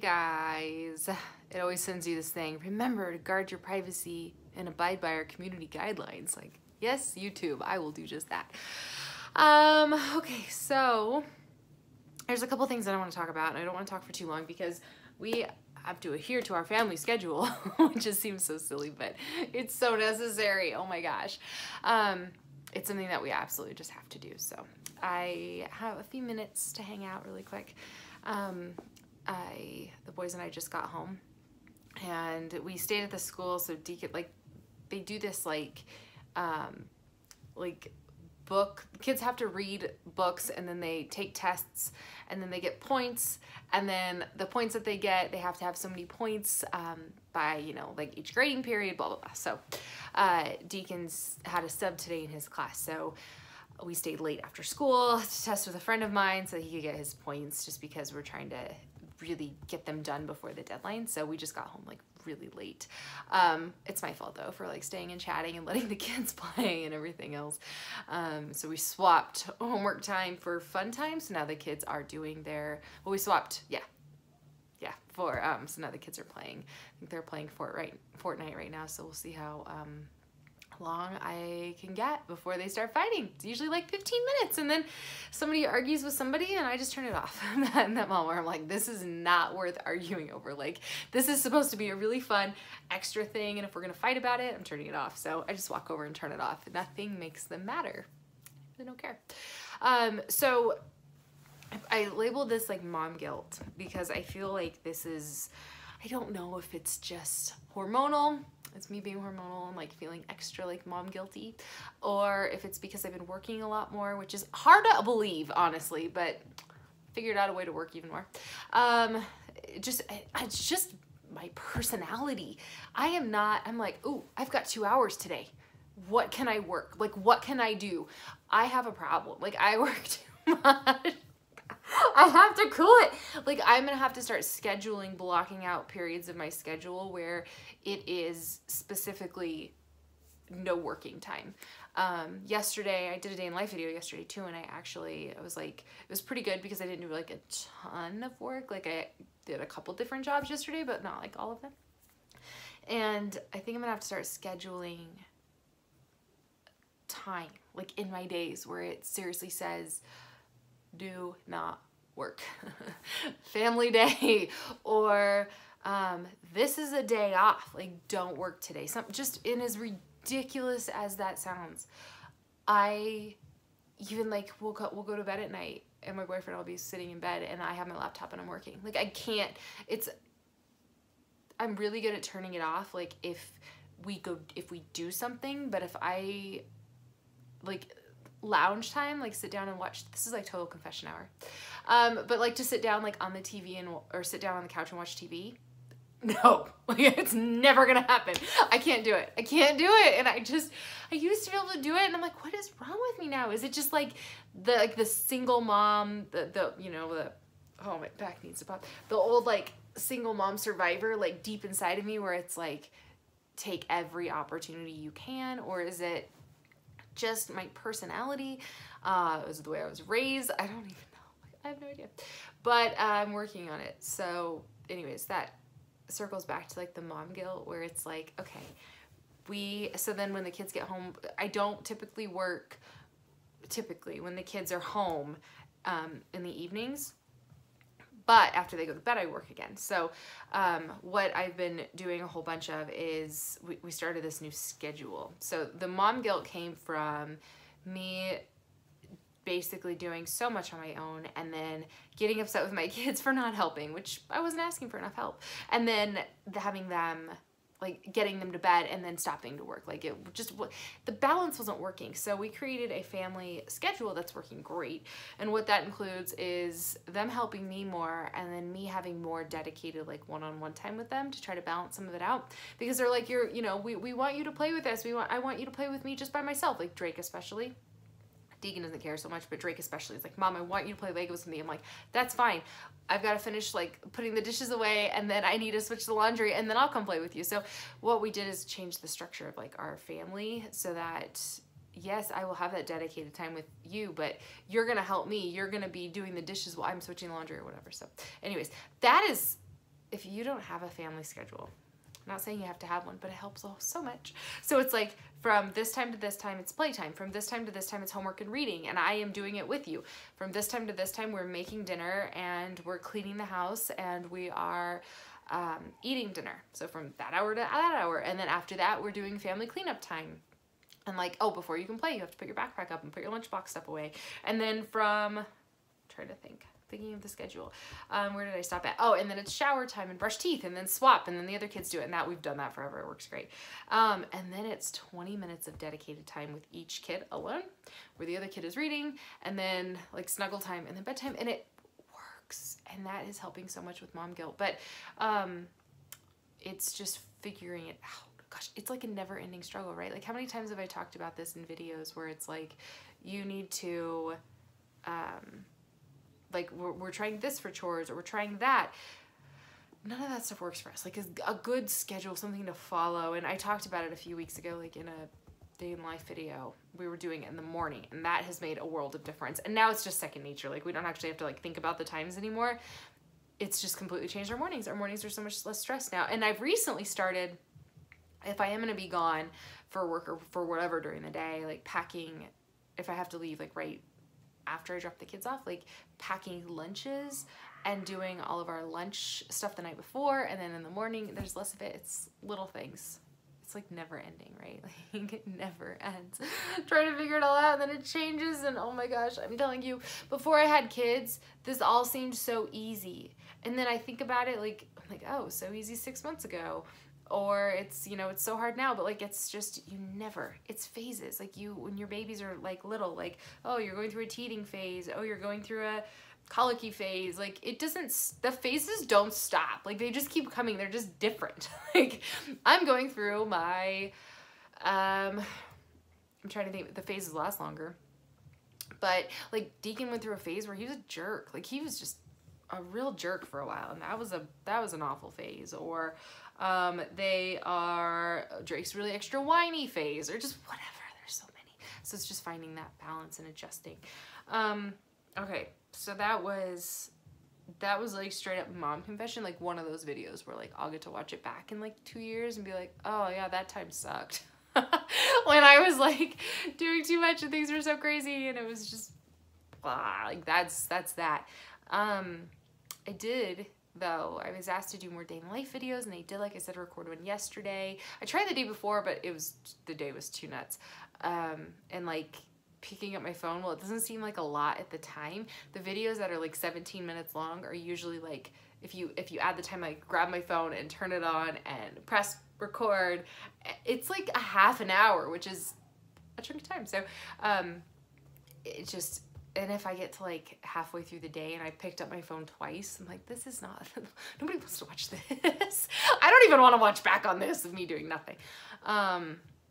guys, it always sends you this thing. Remember to guard your privacy and abide by our community guidelines. Like, yes, YouTube, I will do just that. Okay, so there's a couple things that I want to talk about, and I don't want to talk for too long because we have to adhere to our family schedule, which just seems so silly, but it's so necessary. Oh my gosh. It's something that we absolutely just have to do. So I have a few minutes to hang out really quick. The boys and I just got home, and we stayed at the school. So Deacon, like, they do this book. Kids have to read books, and then they take tests, and then they get points, and then the points that they get, they have to have so many points by, you know, like each grading period, blah, blah, blah. So Deacon's had a sub today in his class, so we stayed late after school to test with a friend of mine so he could get his points, just because we're trying to really get them done before the deadline. So we just got home like really late. It's my fault though for like staying and chatting and letting the kids play and everything else. So we swapped homework time for fun time. So now the kids are doing their, well, we swapped, so now the kids are playing. I think they're playing Fortnite right now. So we'll see how long I can get before they start fighting. It's usually like 15 minutes, and then somebody argues with somebody and I just turn it off. And that moment where I'm like, this is not worth arguing over. Like, this is supposed to be a really fun extra thing, and if we're gonna fight about it, I'm turning it off. So I just walk over and turn it off. Nothing makes them matter. They don't care. So I labeled this like mom guilt because I feel like this is, I don't know if it's just hormonal, it's me being hormonal and like feeling extra like mom guilty, or if it's because I've been working a lot more, which is hard to believe, honestly, but figured out a way to work even more. It's just my personality. I'm like, ooh, I've got 2 hours today. What can I work? Like, what can I do? I have a problem. Like, I work too much. I have to cool it. Like, I'm gonna have to start scheduling, blocking out periods of my schedule where it is specifically no working time. Yesterday, I did a day in life video yesterday too, and it was like, it was pretty good because I didn't do like a ton of work. Like, I did a couple different jobs yesterday, but not like all of them. And I think I'm gonna have to start scheduling time, like in my days, where it seriously says, do not work. Family day, or this is a day off, like don't work today. Just in as ridiculous as that sounds, I even like we'll go to bed at night and my boyfriend will be sitting in bed and I have my laptop and I'm working. Like, I can't, I'm really good at turning it off, like if we do something, but if I like lounge time, like sit down and watch, this is like total confession hour, but like to sit down like on the TV or sit down on the couch and watch TV, no, like it's never gonna happen. I can't do it. I can't do it. And I used to be able to do it, and I'm like, what is wrong with me now? Is it just like the single mom, oh, my back needs to pop, the old like single mom survivor like deep inside of me where it's like take every opportunity you can, or is it just my personality? It was the way I was raised. I don't even know. I have no idea. But I'm working on it. So anyways, that circles back to like the mom guilt, where it's like, okay, so then when the kids get home, I don't typically work when the kids are home in the evenings. But after they go to bed, I work again. So what I've been doing a whole bunch of is we started this new schedule. So the mom guilt came from me basically doing so much on my own and then getting upset with my kids for not helping, which I wasn't asking for enough help. And then having them, like getting them to bed and then stopping to work. Like the balance wasn't working. So we created a family schedule that's working great. And what that includes is them helping me more and then me having more dedicated like one-on-one time with them to try to balance some of it out. Because they're like, we want you to play with us. I want you to play with me just by myself. Like Drake especially. Deacon doesn't care so much, but Drake especially is like, Mom, I want you to play Legos with me. I'm like, that's fine. I've got to finish like putting the dishes away, and then I need to switch the laundry, and then I'll come play with you. So what we did is change the structure of like our family so that, yes, I will have that dedicated time with you, but you're going to help me. You're going to be doing the dishes while I'm switching the laundry or whatever. So anyways, that is if you don't have a family schedule, I'm not saying you have to have one, but it helps so much. So it's like from this time to this time, it's playtime. From this time to this time, it's homework and reading, and I am doing it with you. From this time to this time, we're making dinner and we're cleaning the house and we are eating dinner. So from that hour to that hour. And then after that, we're doing family cleanup time. And like, oh, before you can play, you have to put your backpack up and put your lunchbox stuff away. And then from, trying to thinking of the schedule. Where did I stop at? Oh, and then it's shower time and brush teeth and then swap, and then the other kids do it, and that we've done that forever. It works great. And then it's 20 minutes of dedicated time with each kid alone, where the other kid is reading, and then like snuggle time and then bedtime, and it works. And that is helping so much with mom guilt. But it's just figuring it out. Gosh, it's like a never-ending struggle, right? Like, how many times have I talked about this in videos where it's like, you need to, like, we're trying this for chores, or we're trying that. None of that stuff works for us. Like, a good schedule, something to follow. And I talked about it a few weeks ago, like in a day in life video. We were doing it in the morning, and that has made a world of difference. And now it's just second nature. Like, we don't actually have to like think about the times anymore. It's just completely changed our mornings. Our mornings are so much less stressed now. And I've recently started, if I am going to be gone for work or for whatever during the day, like packing, if I have to leave like right after I drop the kids off, like packing lunches and doing all of our lunch stuff the night before, and then in the morning there's less of it. It's little things. It's like never ending, right? Like it never ends. Trying to figure it all out, and then it changes, and oh my gosh, I'm telling you, before I had kids, this all seemed so easy. And then I think about it like, I'm like, oh, so easy 6 months ago. Or it's, you know, it's so hard now, but like, it's just, you never, it's phases. Like when your babies are like little, like, oh, you're going through a teething phase. Oh, you're going through a colicky phase. Like it doesn't, the phases don't stop. Like they just keep coming. They're just different. Like I'm going through my, I'm trying to think, the phases last longer, but like Deacon went through a phase where he was a jerk. Like he was just a real jerk for a while. And that was an awful phase. Or, Drake's really extra whiny phase, or just whatever. There's so many. So it's just finding that balance and adjusting. Okay, so that was like straight up mom confession, like one of those videos where like I'll get to watch it back in like 2 years and be like, oh yeah, that time sucked. When I was like doing too much and things were so crazy, and it was just like that's that. I did, though, I was asked to do more day in life videos, and I did, like I said, record one yesterday. I tried the day before, but the day was too nuts. And like picking up my phone, well, it doesn't seem like a lot at the time. The videos that are like 17 minutes long are usually like, if you add the time, I grab my phone and turn it on and press record, it's like a half an hour, which is a chunk of time. So, it just, and if I get to like halfway through the day and I picked up my phone twice, I'm like, this is not, nobody wants to watch this. I don't even want to watch back on this of me doing nothing.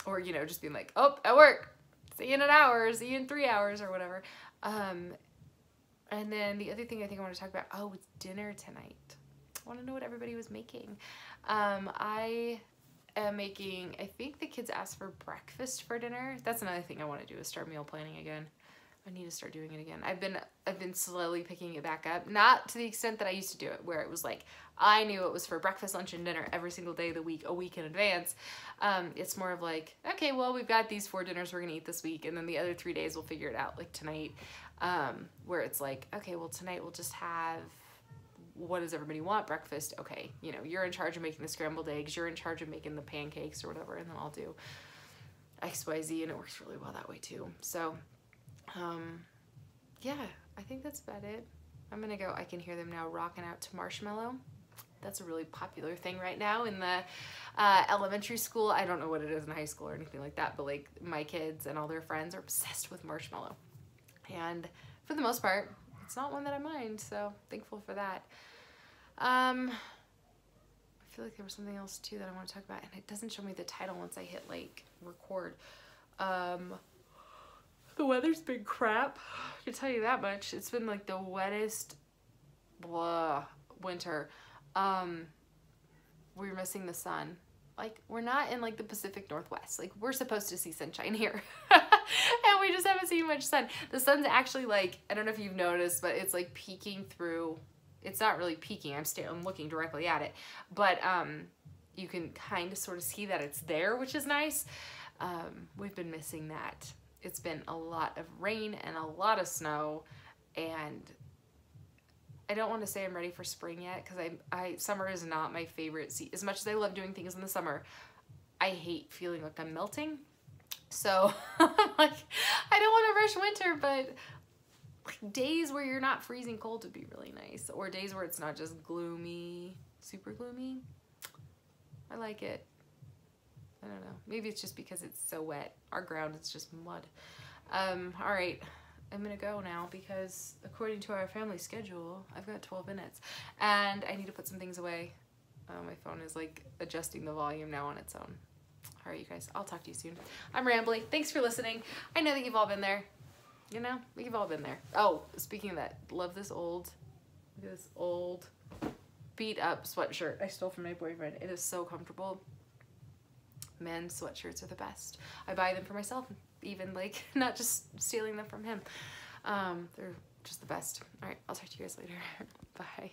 Or, you know, just being like, oh, at work, see you in an hour, see you in 3 hours or whatever. And then the other thing I think I want to talk about, oh, it's dinner tonight. I want to know what everybody was making. I am making, I think the kids asked for breakfast for dinner. That's another thing I want to do, is start meal planning again. I need to start doing it again. I've been slowly picking it back up. Not to the extent that I used to do it, where it was like, I knew it was for breakfast, lunch, and dinner every single day of the week, a week in advance. It's more of like, okay, well, we've got these 4 dinners we're gonna eat this week, and then the other 3 days we'll figure it out, like tonight, where it's like, okay, well, tonight we'll just have, what does everybody want? Breakfast. Okay, you know, you're in charge of making the scrambled eggs, you're in charge of making the pancakes or whatever, and then I'll do XYZ, and it works really well that way too. So, yeah, I think that's about it. I'm gonna go, I Can Hear Them Now, rocking out to Marshmallow. That's a really popular thing right now in the elementary school. I don't know what it is in high school or anything like that, but like my kids and all their friends are obsessed with Marshmallow. And for the most part, it's not one that I mind, so thankful for that. I feel like there was something else too that I want to talk about, and it doesn't show me the title once I hit like record. The weather's been crap, I can tell you that much. It's been like the wettest winter. We're missing the sun. Like, we're not in like the Pacific Northwest. Like, we're supposed to see sunshine here. And we just haven't seen much sun. The sun's actually like, I don't know if you've noticed, but it's like peeking through it's not really peeking. I'm looking directly at it, but you can kind of sort of see that it's there, which is nice. We've been missing that. It's been a lot of rain and a lot of snow, and I don't want to say I'm ready for spring yet, because summer is not my favorite. As much as I love doing things in the summer, I hate feeling like I'm melting. So I'm like, I don't want to rush winter, but like days where you're not freezing cold would be really nice, or days where it's not just gloomy, super gloomy. I like it. I don't know. Maybe it's just because it's so wet. Our ground is just mud. All right. I'm gonna go now because according to our family schedule, I've got 12 minutes and I need to put some things away. My phone is like adjusting the volume now on its own. All right, you guys, I'll talk to you soon. I'm rambling. Thanks for listening. I know that you've all been there. You know, we've all been there. Oh, speaking of that, love this old beat up sweatshirt I stole from my boyfriend. It is so comfortable. Men's sweatshirts are the best. I buy them for myself, even like not just stealing them from him. They're just the best. All right, I'll talk to you guys later. Bye.